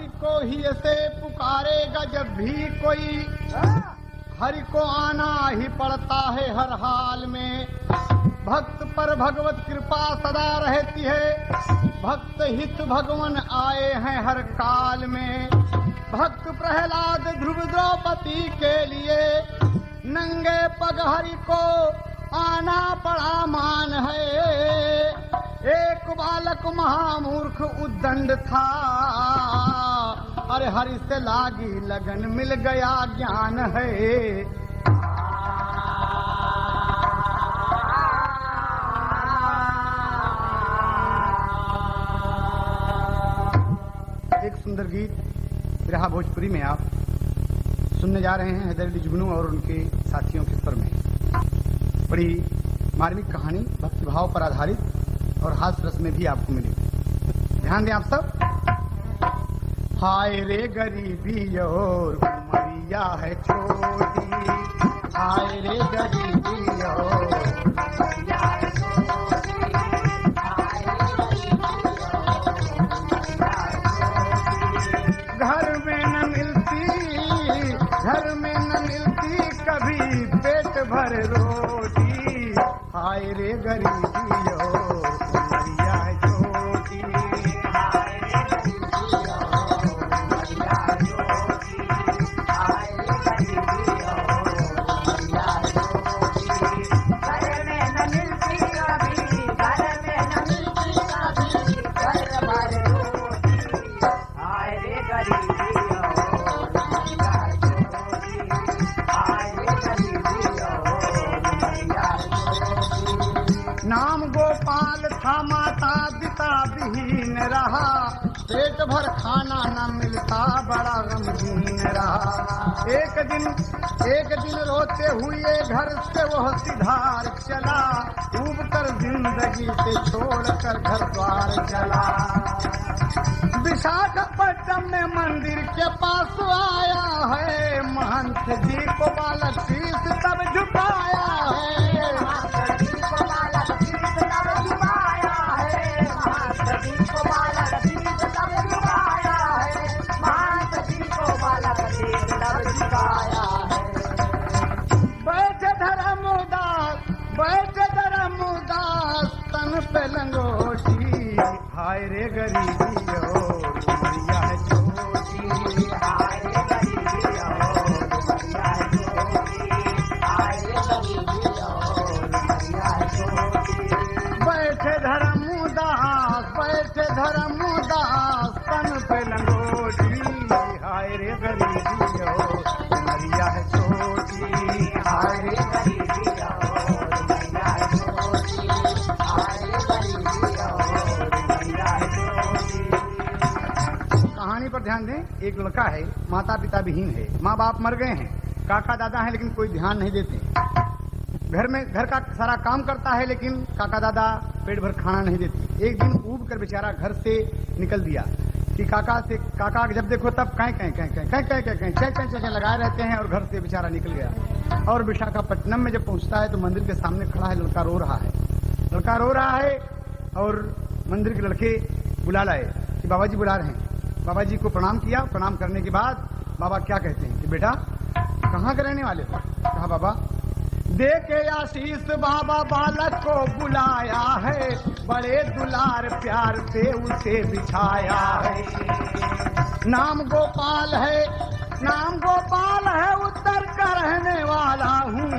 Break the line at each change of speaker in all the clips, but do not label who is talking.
हरि को ही ऐसे पुकारेगा जब भी कोई, हरि को आना ही पड़ता है हर हाल में। भक्त पर भगवत कृपा सदा रहती है, भक्त हित भगवान आए हैं हर काल में। भक्त प्रहलाद ध्रुव द्रौपदी के लिए नंगे पग हरि को आना पड़ा मान है। एक बालक महामूर्ख उद्दंड था, अरे हरि से लागी लगन मिल गया ज्ञान है। एक सुंदर गीत बिरहा भोजपुरी में आप सुनने जा रहे हैं हैदर अली जुगनू और उनके साथियों के स्वर में। बड़ी मार्मिक कहानी भक्तिभाव पर आधारित और हास्य रस में भी आपको मिलेगी। ध्यान दें आप सब। हाय रे गरीबी और उमरिया है छोटी, हाय रे गरीबी और उमरिया है छोटी, हाय रे घर में न मिलती कभी पेट भर रोटी, हाय रे गरीबी और उमरिया है छोटी, हाय रे गरीबी और उमरिया है छोटी, हाय रे गरीबी और उमरिया है छोटी। घर में न मिलती कभी, घर में न मिलती कभी पेट भर रोटी, हाय रे गरीबी और उमरिया है छोटी, हाय रे गरीबी और उमरिया है छोटी। नाम गोपाल था माता पिता विहीन रहा, पेट भर खाना न मिलता बड़ा गमगीन रहा। एक दिन रोते हुए घर से वह सिधार चला, डूब कर जिंदगी से छोड़कर घर द्वार चला। विशाखापट्टनम में मंदिर के पास आया है, महंत जी को बालक शीश तब झुकाया है। बैठे धर्मदास तन पे लंगोटी, हाय रे गरीबी और उमरिया है छोटी, हाय रे गरीबी और उमरिया है छोटी, हाय रे गरीबी और उमरिया है छोटी। बैठे धर्मदास तन पे लंगोटी, हाय रे गरीबी और उमरिया है छोटी, हाय रे गरीबी और उमरिया है छोटी, हाय रे गरीबी और उमरिया है छोटी। कहानी पर ध्यान दें। एक लड़का है, माता पिता विहीन है, माँ बाप मर गए हैं, काका दादा हैं लेकिन कोई ध्यान नहीं देते। घर का सारा काम करता है लेकिन काका दादा पेट भर खाना नहीं देते। एक दिन ऊब कर बेचारा घर से निकल दिया कि काका जब देखो तब कहीं लगाए रहते हैं और घर से बेचारा निकल गया। और विशाखापट्टनम में जब पहुंचता है तो मंदिर के सामने खड़ा है, लड़का रो रहा है और मंदिर के लड़के बुला लाए कि बाबा जी बुला रहे हैं। बाबा जी को प्रणाम किया। प्रणाम करने के बाद बाबा क्या कहते हैं कि बेटा कहाँ के रहने वाले हो? कहा बाबा दे के आशीष बाबा बालक को बुलाया है, बड़े दुलार प्यार से उसे बिछाया है। नाम गोपाल है उत्तर का रहने वाला हूँ,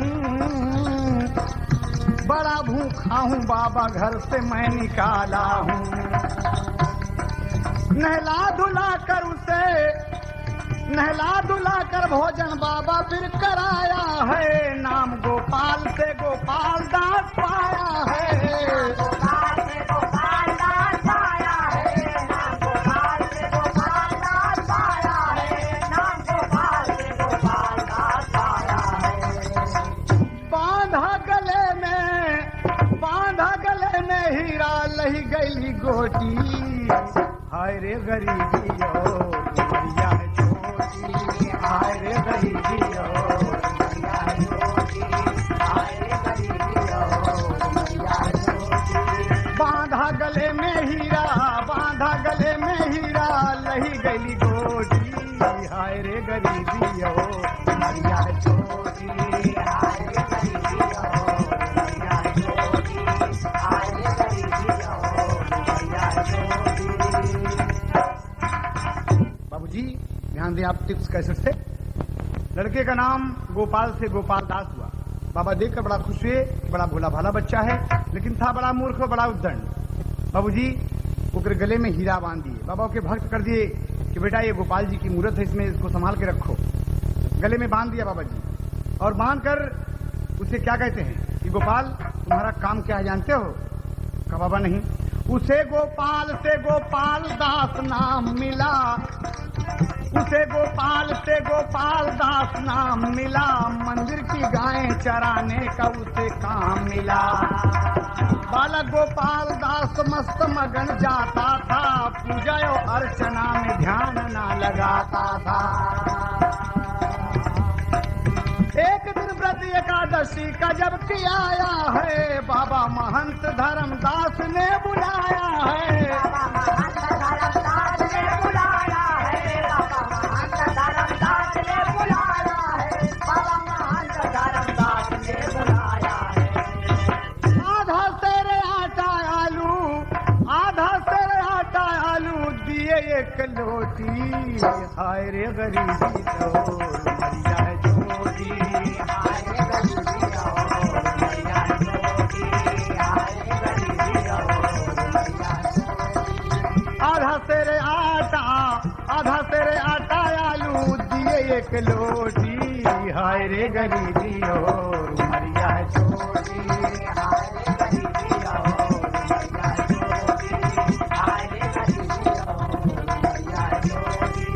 बड़ा भूखा हूँ बाबा घर से मैं निकाला हूँ। नहला धुला कर भोजन बाबा फिर कराया है। नाम गोपाल से गोपाल दास पाया है, गोपाल से गोपाल दास पाया है, नाम गोपाल से गोपाल दास पाया है, नाम गोपाल से गोपाल दास पाया है। बांधा गले में हीरा लही गई गोटी, हाय रे गरीबी और उमरिया है छोटी, हाय रे गरीबी और उमरिया है छोटी, हाय रे गरीबी और उमरिया है छोटी। बांधा गले में हीरा लही रही गई गोटी, हाय रे गरीबी हो उमरिया छोटी, हाय रे गरीबी हो उमरिया छोटी, हाय रे गरीबी हो उमरिया छोटी। बाबूजी ध्यान दें आप टिप्स कैसेट से। लड़के का नाम गोपाल से गोपाल दास हुआ। बाबा देखकर बड़ा खुश हुए, बड़ा भोला भाला बच्चा है, लेकिन था बड़ा मूर्ख और बड़ा उद्दंड। बाबूजी ओकरे गले में हीरा बांध दिए, बाबा के भक्त कर दिए कि बेटा ये गोपाल जी की मूर्त है, इसमें इसको संभाल के रखो। गले में बांध दिया बाबा जी, और बांध कर उसे क्या कहते हैं कि गोपाल तुम्हारा काम क्या है जानते हो? कहा बाबा नहीं। उसे गोपाल से गोपाल दास नाम मिला, उसे गोपाल से गोपाल दास नाम मिला, मंदिर की गायें चराने का उसे काम मिला। बालक गोपाल दास मस्त मगन जाता था, पूजा और अर्चना में ध्यान ना लगाता था। एक दिन व्रत एकादशी का जब किया आया है, बाबा महंत धर्मदास ने बुलाया है, बाबा महंत धर्मदास ने बुलाया है, बाबा महंत धर्मदास ने बुलाया है, बाबा महंत धर्मदास ने बुलाया है। आधा सेर आटा आलू, आधा सेर आटा आलू दिए एक लोटी, हाय रे गरीबी तो मरिया छोटी, हाय रे गरीबी तो मरिया छोटी, हाय रे गरीबी तो मरिया छोटी। आधा सेर आटा आलू दिए एक लोटी, हाय रे गरीबी और मरिया छोटी, हाय रे गरीबी और मरिया छोटी, हाय रे गरीबी और मरिया छोटी।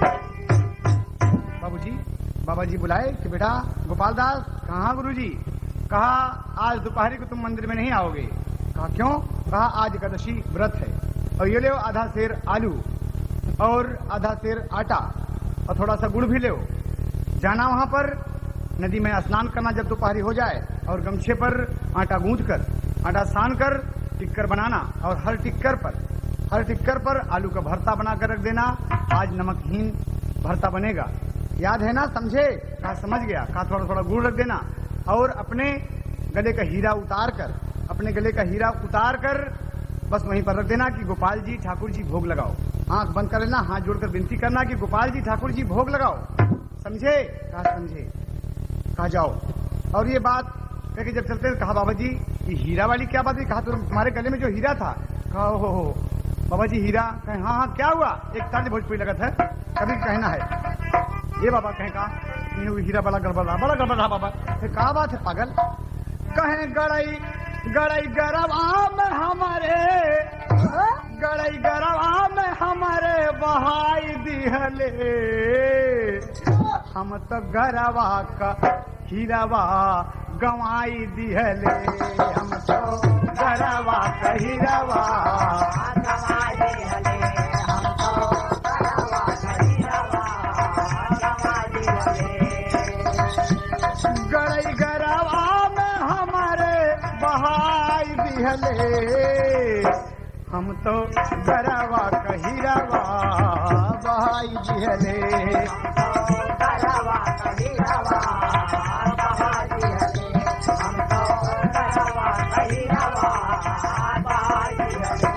बाबा जी बुलाए कि बेटा गोपाल दास कहाँ गुरुजी? कहा आज दोपहर को तुम मंदिर में नहीं आओगे। कहा क्यों? कहा आज एकादशी व्रत है, और ये ले आधा सेर आलू और आधा सेर आटा और थोड़ा सा गुड़ भी ले। जाना वहां पर नदी में स्नान करना जब दोपहरी हो जाए, और गमछे पर आटा गूंथ कर, आटा सान कर टिक्कर बनाना, और हर टिक्कर पर आलू का भरता बना कर रख देना। आज नमकहीन भरता बनेगा, याद है ना? समझे? कहा समझ गया। कहा थोड़ा थोड़ा गुड़ रख देना, और अपने गले का हीरा उतार कर बस वहीं पर रख देना कि गोपाल जी ठाकुर जी भोग लगाओ। आंख बंद कर लेना, हाथ जोड़कर विनती करना कि गोपाल जी ठाकुर जी भोग लगाओ। समझे? कहा समझे। कहा जाओ। और ये बात कह के जब चलते हैं, कहा बाबा जी ये हीरा वाली क्या बात है? कहा तुम्हारे गले में जो हीरा था। कहा हो बाबा जी हीरा? कहे हाँ हाँ क्या हुआ? एक ताली भोजपुरी लगत है, कभी कहना है ये बाबा कहे का हीरा बड़ा गड़बड़ रहा बाबा। क्या बात है पागल? कहे गड़ई गरवा में हमारे, गड़ई गरवा में हमारे बहाई दिहले, हम तो गरवा का हीरावा गवाई दिहले, हम तो गरवा का हीरावा गवाई दिहले, हम तो गरवा का हीरावा गवाई दिहले। गड़ई गरवा में हमारे बहाई दिहले, हम तो गरवा का हीरावा बहाई दिहले, हम तो गरवा का हीरावा बहाई दिहले, हम तो गरवा का हीरावा बहाई दिहले।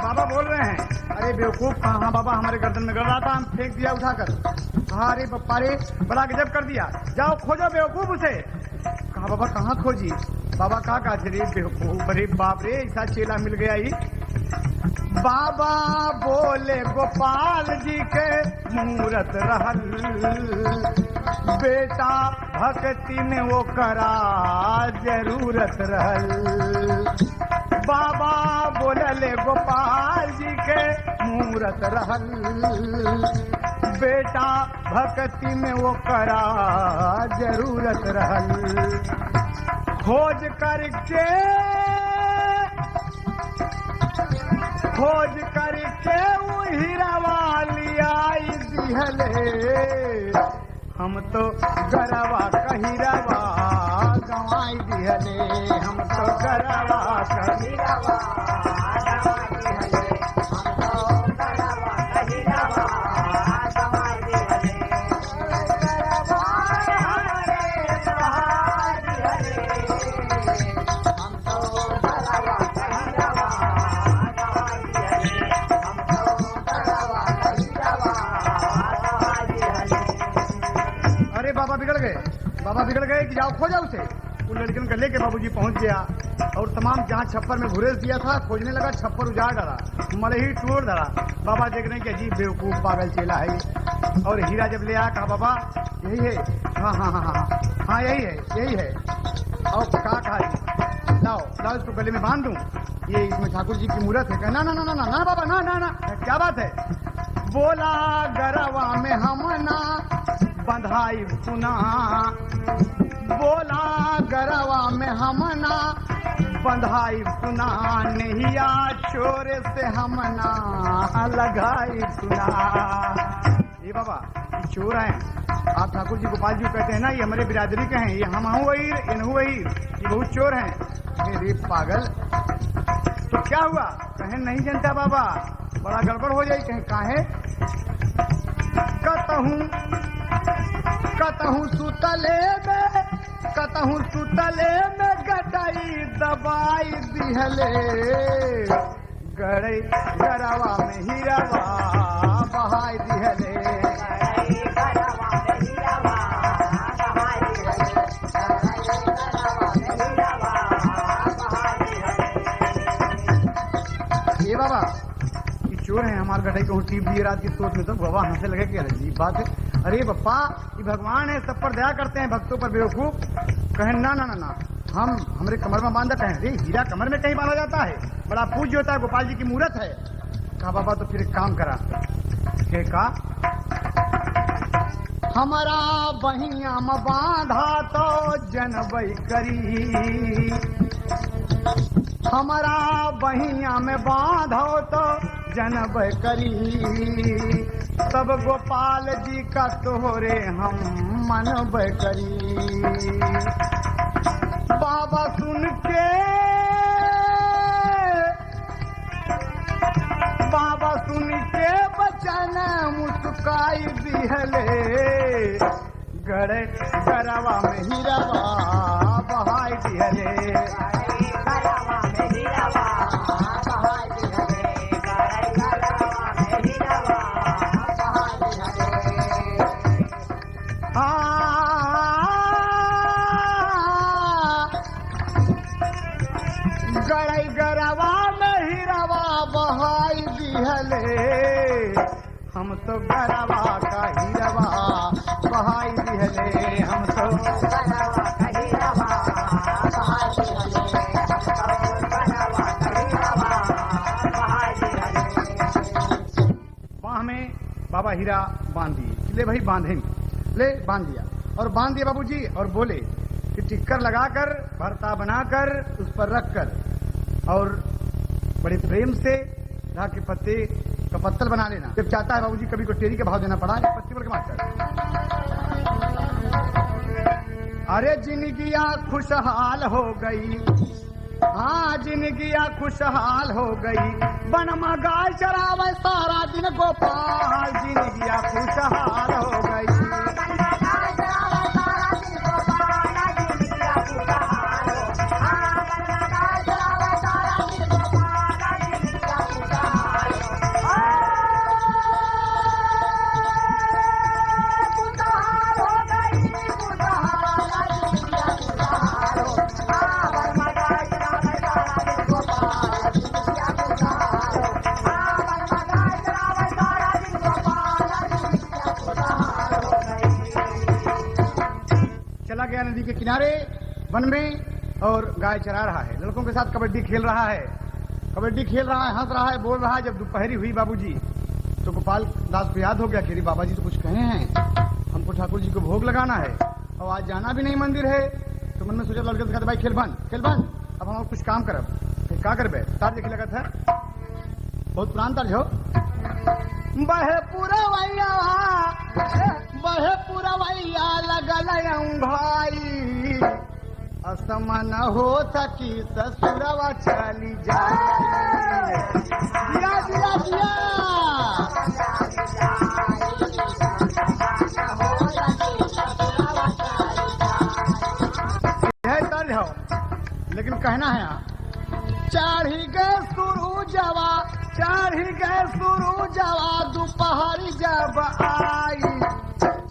बाबा बोल रहे हैं, अरे बेवकूफ कहाँ बाबा, हमारे गर्दन में गड़ रहा था, हम फेंक दिया उठाकर। कहा अरे पप्पा रे बड़ा गजब कर दिया, जाओ खोजो बेवकूफ उसे। कहा बाबा कहाँ खोजी? बाबा कहा रे बेवकूफ, अरे बाप रे ऐसा चेला मिल गया ही। बाबा बोले गोपाल जी के मूरत रहल, बेटा भक्ति में वो करा जरूरत रहल। बाबा बोले गोपाल जी के मूरत रहल, बेटा भक्ति में वो करा जरूरत रहल। खोज करके वो हीरावा लियाई दिहले, हम तो गरवा का हीरावा गवाई दिहले, हम तो गरवा का हीरावा गवाई दिहले, हम तो गरवा का हीरावा बिगड़ गए, बाबा बिगड़ गए कि जाओ खो जाओ उसे। उन लड़कियों को लेके बाबूजी पहुंच गया और तमाम जहाँ छप्पर में घुरेज दिया था खोजने लगा, छप्पर उजाड़ डाला, मले ही टूट डाला। बाबा देख रहे हैं कि अजीब बेवकूफ पागल चेला है। और हीरा जब ले आया कहा बाबा यही है, हाँ हाँ हाँ हाँ हाँ यही है। और कहा लाओ लाओ इसको गले में बांध दूं, ये इसमें ठाकुर जी की मूर्त है। कहा ना ना ना ना ना ना बाबा ना ना ना, क्या बात है? बोला गरवा में हम ना बंधाई सुना, बोला गरवा में हम ना बंधाई सुना, नैया चोर से हम ना लगाई सुना। ये बाबा ये चोर हैं, आप ठाकुर जी गोपाल जी कहते हैं ना ये हमारे बिरादरी के हैं, ये हम हूँ वही इन हूँ वही, ये बहुत चोर हैं। अरे पागल, तो क्या हुआ? कहें नहीं जनता बाबा, बड़ा गड़बड़ हो जाए। कहें काहे? कतहूँ सुतले में गटाई दबाई दिहले, गड़ई गरवा में हीरवा बहाई दिहले। ये बाबा ये चोर है, हमारे गटाई को टीप दिए रात की सोच में, तो बाबा हंसने लगे कि अजीब बात है। अरे बप्पा ये भगवान है, सब पर दया करते हैं, भक्तों पर बेवकूफ। कहें ना ना ना ना, हम हमारे कमर में बांधा। कहें अरे हीरा कमर में कहीं बांधा जाता है, बड़ा पूज्य होता है, गोपाल जी की मूर्त है। कहा बाबा तो फिर एक काम करा, कहा हमारा बहिया में बांधा तो जनबई करी, हमारा बहिया में बांधो तो जनब करी, तब गोपाल जी का तोहरे हम मनब करी। बाबा सुन के, बाबा सुन के बचन मुस्काई दिहले, गड़े गरवा में हीरवा बहाई दिहले। गड़ई गरवा में हीरवा बहाई दिहले, हम तो गरवा का हीरवा बहाई दिहले, हम तो गरवा का हीरवा बहाई दिहले, बहाई दिहले। बाह में बाबा हीरा बांध दिए, ले भाई बांधे, ले बांध दिया। और बांध दिया बाबूजी, और बोले कि टिक्कर लगाकर भरता बनाकर उस पर रखकर और बड़े प्रेम से राह के पत्ते का पत्तल बना लेना। जब चाहता है बाबूजी कभी को टेरी का भाव देना पड़ा है पत्ती पर मास्टर। अरे जिंदगियां खुशहाल हो गई, हाँ जिंदगियां खुशहाल हो गई, बन मगाल चरावे सारा दिन गोपाल, जिंदगियां खुशहाल हो गई। चला गया नदी के किनारे वन में और गाय चरा रहा है, लड़कों के साथ कबड्डी खेल रहा है, कबड्डी खेल रहा है, हंस रहा है, बोल रहा है। जब दोपहरी हुई बाबूजी तो गोपाल दास को याद हो गया कि बाबा जी तो कुछ कहे हैं, हमको ठाकुर जी को भोग लगाना है और आज जाना भी नहीं मंदिर है। तो मन में सोचा लड़के से कहते भाई खेल बंद, अब हम कुछ काम करब। फिर क्या करबे? तार देखे लगा था, बहुत पुरान तार हो। बहे पुरवैया लगल भाई, असमन हो सकी ससुरवा चली जाए, दिया दिया दिया हो। लेकिन कहना है यहाँ चढ़ी गए शुरू जवा दोपहरी जब आई,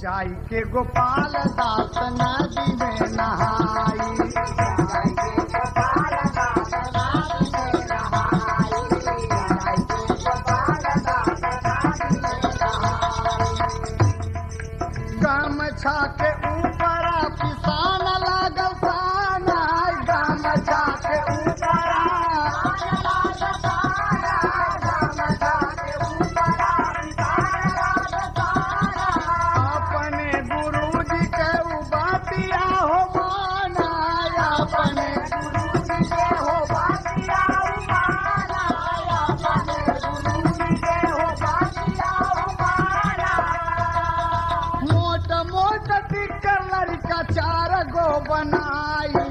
जाई के गोपाल दास नदी में नहाई गमछा के ऊपर किसान लागल साना गमछा के ऊपर अपने गुरुजी के बातिया हो माना अपने गुरुजी के हो बातिया हो माना अपने गुरुजी के हो बातिया हो माना मोट मोट टिकर लड़का 4 गो बनाई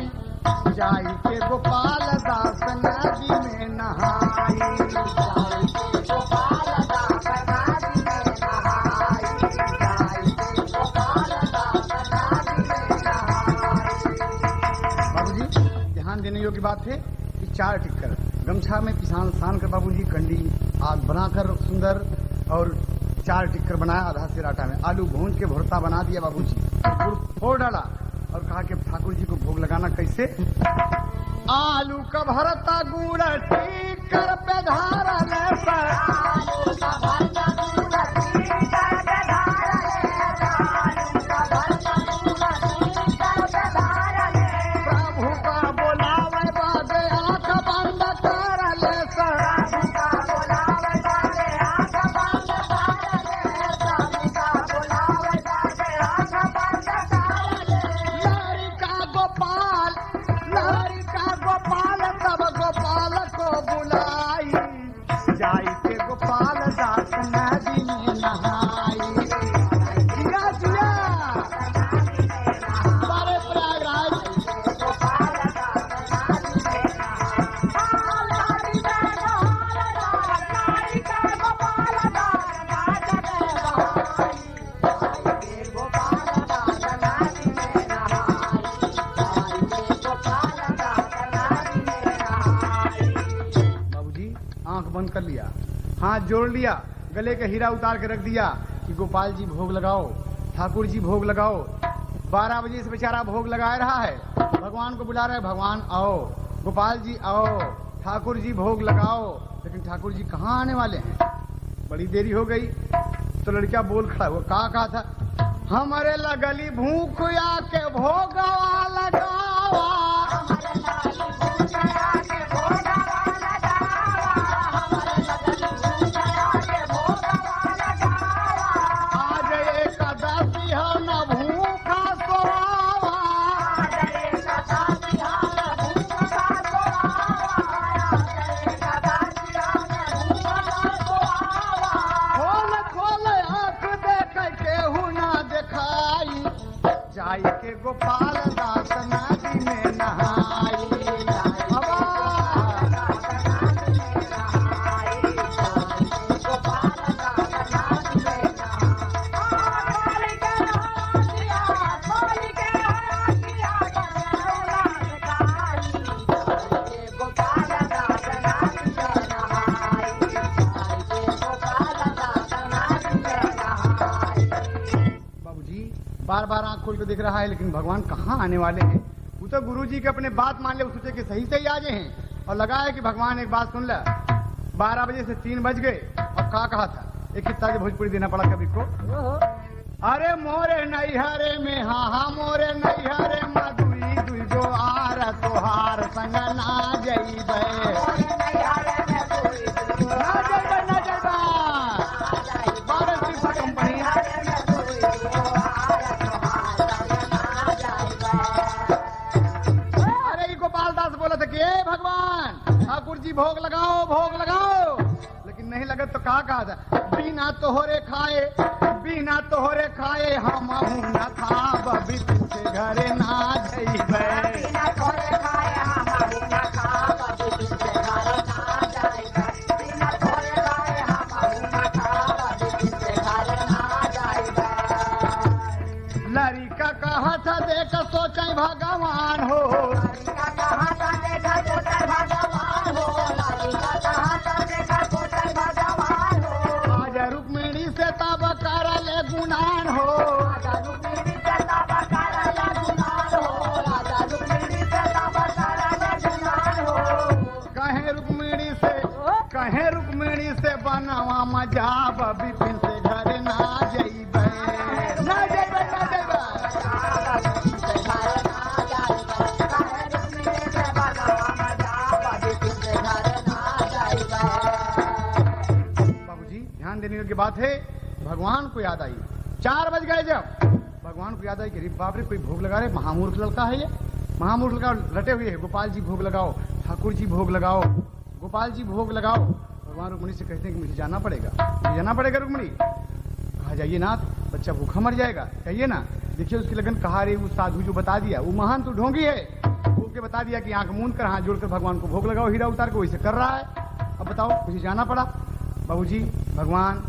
जाई के गोपाल दास नदी में नहाई जाई के गोपाल दास नदी में नहाई जाई के गोपाल दास नदी में नहाई। बाबूजी ध्यान देने योग्य बात है कि 4 टिक्कर गमछा में किसान सान कर बाबूजी कंडी आग बनाकर सुंदर और 4 टिक्कर बनाया आधा सिर आटा में आलू भून के भुरता बना दिया बाबूजी गुड़ फोड़ डाला और कहा कि ठाकुर जी को भोग लगाना कैसे आलू का भरता गुड़ टिक्कर पे धारल पर आलू का भरता गुड़ टिक्कर पे धारल आलू का भरता गुड़ टिक्कर पे धारल प्रभु का बोलावे बादे आंख बंद करल प्रभु का बोलावे बादे आंख बंद करल प्रभु का बोलावे बादे आंख बंद करल लड़का गोपाल सब गोपाल को बुलाई जाई के गोपाल दास नदी में नहाई जिया जिया सारे प्रयागराज गोपाल दास नदी में नहाई गोपाल दास आंख बंद कर लिया हाथ जोड़ लिया गले का हीरा उतार के रख दिया कि गोपाल जी भोग लगाओ ठाकुर जी भोग लगाओ 12 बजे से बेचारा भोग लगा रहा है भगवान को बुला रहे भगवान आओ गोपाल जी आओ ठाकुर जी भोग लगाओ लेकिन ठाकुर जी कहाँ आने वाले हैं बड़ी देरी हो गई तो लड़का बोल खड़ा हुआ कहा था हमारे लगली भूख या के भोगवा लगावा जाई के गोपाल दास नदी में नहाई बार बार आंख खोल के देख रहा है लेकिन भगवान कहाँ आने वाले हैं वो तो गुरु जी के अपने बात मान ले सोचे कि सही सही आ गए हैं और लगा है कि भगवान एक बात सुन ले 12 बजे से 3 बज गए और कहा था एक किस्सा के भोजपुरी देना पड़ा कभी को अरे मोरे नैहरे में हाँ मोरे नैहरे मधुई दुई गो आर तोहार संग ना जइबे ठाकुर जी भोग लगाओ लेकिन नहीं लगे तो कहा था बिना तोहरे खाए हम न खाब बिपिन से घरे ना जइबे बिना तोहरे खाए हम न खाब बिपिन से घरे ना जइबे बिना तोहरे खाए हम न खाब बिपिन से घरे ना जइबे लड़का कहा था देख सोचे भगवान हो लड़का कहा था देख सोचे भगवान हो लड़का कहा था देख सोचे भगवान हो आज रुक्मिणी से तब कर ले गुनान हो दिन की बात है, भगवान को याद आई। 4 बज गए जब भगवान को याद आई कि अरे बाप रे, कोई भोग लगा रहे, महामूर्ख लड़का है ये, महामूर्ख लड़का लटे हुए है। गोपाल जी भोग लगाओ, ठाकुर जी भोग लगाओ, गोपाल जी भोग लगाओ। भगवान रुक्मिणी से कहते हैं कि मुझे जाना पड़ेगा, मुझे जाना पड़ेगा रुक्मिणी। कहा जाइए नाथ, बच्चा भूखा मर जाएगा, कहिए ना। देखिए उसकी लगन कहा रे, वो साधु जो बता दिया, वो महान तो ढोंगी है, उसके बता दिया कि आंख मूंद कर हाथ जोड़कर भगवान को भोग लगाओ, हीरा उतार के वैसे कर रहा है। अब बताओ, मुझे जाना पड़ा। बाबूजी भगवान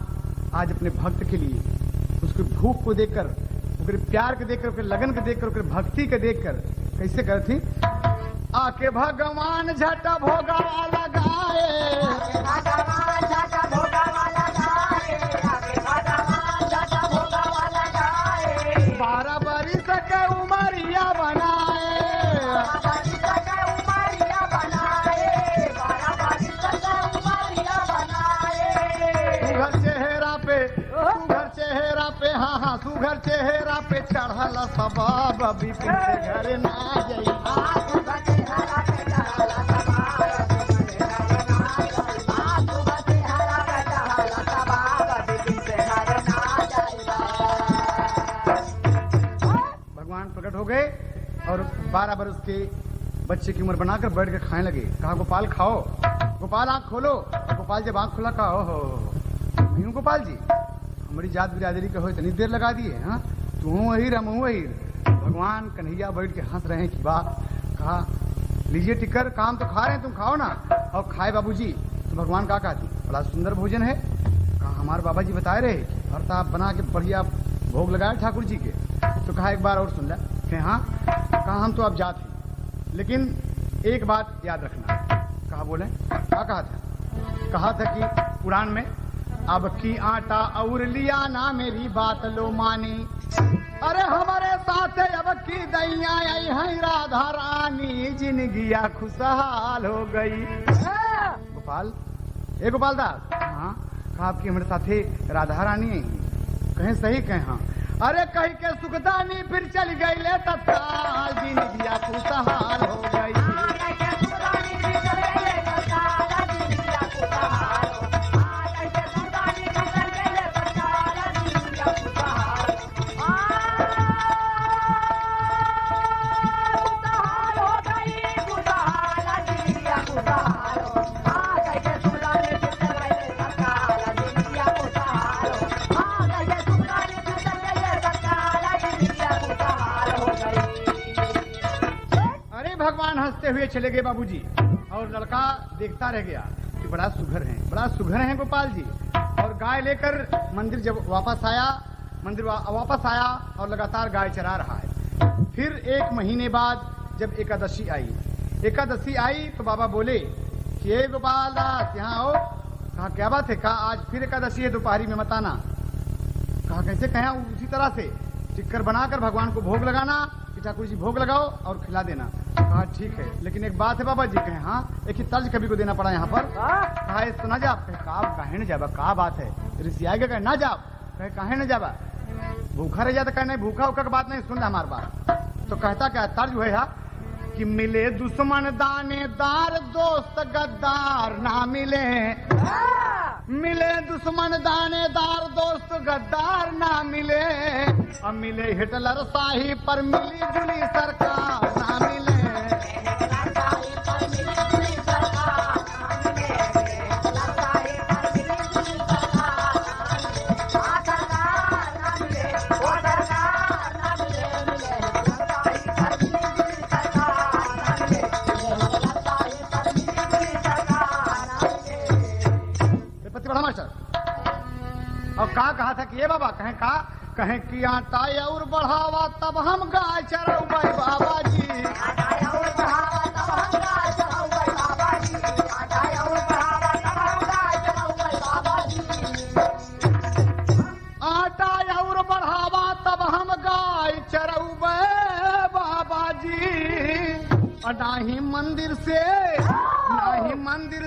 आज अपने भक्त के लिए उसके भूख को देखकर, उसके प्यार के देखकर, उसके लगन के देखकर, उसके भक्ति के देखकर कैसे करती, आके भगवान झटा भोगा लगाए, 12 बरिस के उमरिया बनाए, सुघर चेहरा पे चढ़ल सबाब, बिपिन के घर ना जाई। भगवान प्रकट हो गए और 12 बरस के बच्चे की उम्र बनाकर बैठ के खाने लगे। कहा गोपाल खाओ, गोपाल आंख खोलो। गोपाल जब आंख खोला कहा ओहो मैं हूँ गोपाल जी, हमारी जात बिरादरी के हो इतनी देर लगा दिए, हाँ तू हूँ अहीर, हम हूँ अहीर। भगवान कन्हैया बैठ के हंस रहे हैं कि वाह। कहा लीजिए टिक्कर, काम तो खा रहे हैं, तुम खाओ ना। और खाए बाबूजी। तो भगवान का कहती, बड़ा सुंदर भोजन है। कहा हमारे बाबा जी बताए रहे कि भरता आप बना के बढ़िया भोग लगाए ठाकुर जी के। तो कहा एक बार और सुन ले। हाँ। कहा हम तो अब जात हैं, लेकिन एक बात याद रखना। कहा बोले, क्या कहा था? कहा था कि पुराण में अब की आटा और लिया ना मेरी बात लो मानी, अरे हमारे साथ अब की दैया आई है राधा रानी, जिंदगिया खुशहाल हो गई। गोपाल, ए गोपाल दास, हाँ कहा आपकी हमारे साथ राधा रानी है, कहें सही कहें हाँ। अरे कहीं के सुखदानी फिर चल गई ले तत्काल, जिंदगिया खुशहाल हो गई। भगवान हंसते हुए चले गए बाबूजी, और लड़का देखता रह गया कि बड़ा सुघर है, बड़ा सुघर है गोपाल जी। और गाय लेकर मंदिर जब वापस आया, मंदिर वापस आया और लगातार गाय चरा रहा है। फिर 1 महीने बाद जब एकादशी आई तो बाबा बोले कि ये गोपाल दास यहाँ आओ। कहा क्या बात है? कहा आज फिर एकादशी है, दोपहरी में मत आना। कहा कैसे? कहा उसी तरह से टिक्कर बनाकर भगवान को भोग लगाना, ठाकुर जी भोग लगाओ और खिला देना। कहा ठीक है, लेकिन एक बात है बाबा जी। कहे हाँ, एक ही तर्ज कभी को देना पड़ा यहाँ पर। कहा सुना जा। कहे न जाबा, का बात है? ऋषि आएगा कहे ना जाब, कहे काहे न जाबा, भूखा रह जाता। कहे नहीं भूखा उखा बात नहीं, सुन हमारी बात। तो कहता क्या तर्ज हुआ है कि मिले दुश्मन दानेदार दोस्त गद्दार ना मिले, मिले दुश्मन दानेदार दोस्त गद्दार ना मिले, अब मिले हिटलर शाही पर मिली जुली सरकार ना मिले। और कहा था कि ये बाबा कहें कि आटा और बढ़ावा तब हम गाय चरौबै बाबा जी, आटा और बढ़ावा तब हम गाय चरौबै बाबा जी, आटा और बढ़ावा तब हम गाय चरौबै बाबा जी, आटा और बढ़ावा तब हम गाय चरौबै बाबा जी। नाही मंदिर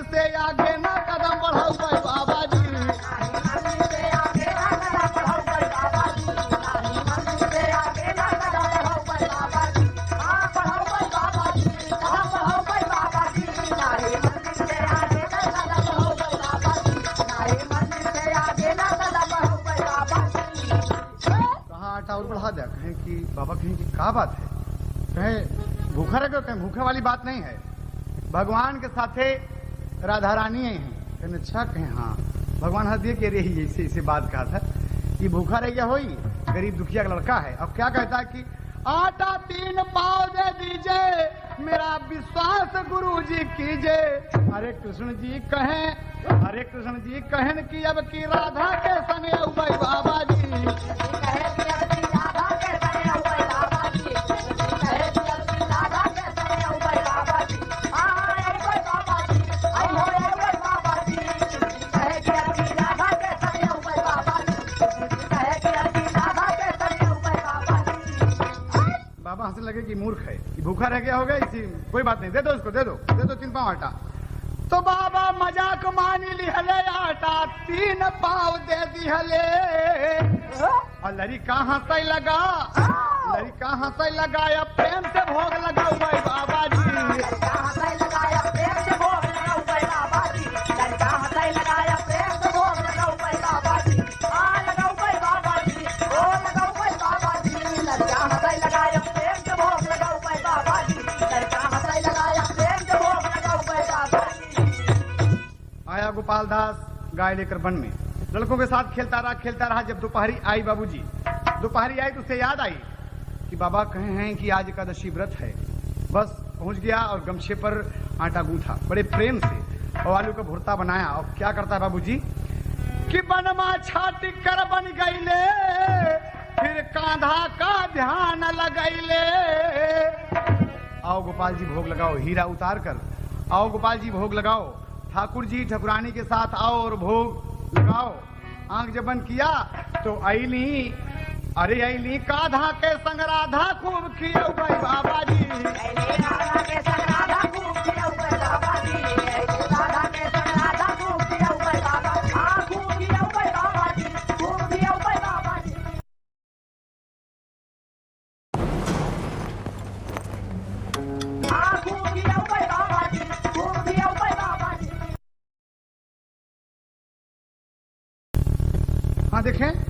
से आगे ना कदम बढ़ौबै बाबा जी, आटा और बढ़ा दिया। कहें कि बाबा, कहें कि क्या बात है? कहें भूखा रह गए? कहें भूखे वाली बात नहीं है, भगवान के साथे राधा रानी हैं। कहें अच्छा? कहें हाँ। भगवान हंस दिए कि अरे ऐसे ऐसे बात कहा था कि भूखा रह गया होई, गरीब दुखिया का लड़का है। अब क्या कहता है कि आटा 3 पाव दे दीजिए, मेरा विश्वास गुरु जी कीजिए। हरे कृष्ण जी कहें, हरे कृष्ण जी कहन कि अब की राधा के संग उबई बाबा जी। बाबा हंसने लगे कि मूर्ख है, कि भूखा रह गया होगा, इसी कोई बात नहीं, दे दो उसको, दे दो 3 पाव आटा। तो बाबा मजाक मानी लिहले, आटा 3 पाव दे दिहले। और लड़का हंसे लगा, लड़का हंसे लगा, या प्रेम से भोग लगाओ भाई बाबा जी। आया गोपाल दास गाय लेकर वन में, लड़कों के साथ खेलता रहा। जब दोपहरी आई बाबूजी, दोपहरी आई तो उसे याद आई कि बाबा कहे हैं कि आज एकादशी व्रत है। बस पहुंच गया और गमछे पर आटा गूंथा बड़े प्रेम से और आलू का भुर्ता बनाया। और क्या करता है बाबूजी कि बनमा छाटी कर बन गईले, फिर कांधा का ध्यान लगैले। आओ गोपाल जी भोग लगाओ, हीरा उतार कर आओ गोपाल जी भोग लगाओ। ठाकुर जी ठाकुरानी के साथ आओ और भोग लगाओ। आंख जब बंद किया तो ऐली, अरे ऐली काधा के संग राधा खूब खियो भाई बाबा जी। हाँ देखें